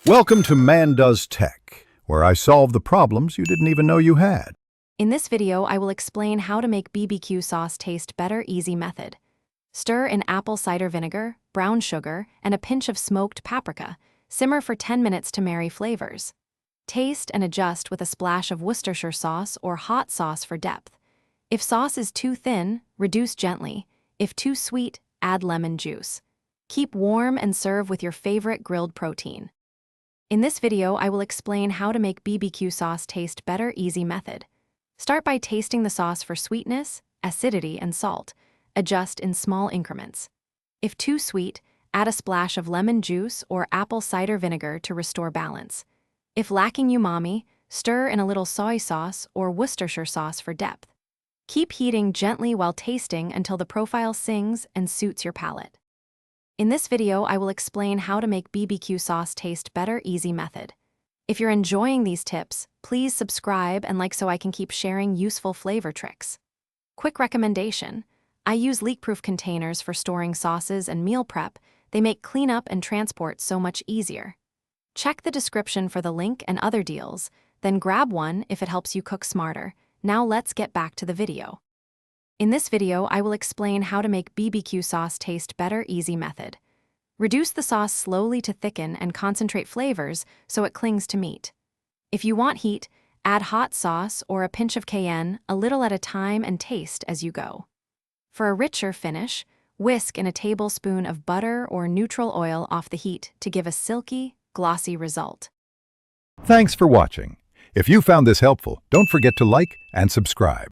Welcome to Man Does Tech, where I solve the problems you didn't even know you had. In this video, I will explain how to make BBQ sauce taste better easy method. Stir in apple cider vinegar, brown sugar, and a pinch of smoked paprika. Simmer for 10 minutes to marry flavors. Taste and adjust with a splash of Worcestershire sauce or hot sauce for depth. If sauce is too thin, reduce gently. If too sweet, add lemon juice. Keep warm and serve with your favorite grilled protein. In this video, I will explain how to make BBQ sauce taste better easy method. Start by tasting the sauce for sweetness, acidity, and salt. Adjust in small increments. If too sweet, add a splash of lemon juice or apple cider vinegar to restore balance. If lacking umami, stir in a little soy sauce or Worcestershire sauce for depth. Keep heating gently while tasting until the profile sings and suits your palate. In this video, I will explain how to make BBQ sauce taste better easy method. If you're enjoying these tips, please subscribe and like so I can keep sharing useful flavor tricks. Quick recommendation: I use leak-proof containers for storing sauces and meal prep. They make cleanup and transport so much easier. Check the description for the link and other deals, then grab one if it helps you cook smarter. Now let's get back to the video. In this video, I will explain how to make BBQ sauce taste better easy method. Reduce the sauce slowly to thicken and concentrate flavors so it clings to meat. If you want heat, add hot sauce or a pinch of cayenne, a little at a time, and taste as you go. For a richer finish, whisk in a tablespoon of butter or neutral oil off the heat to give a silky, glossy result. Thanks for watching. If you found this helpful, don't forget to like and subscribe.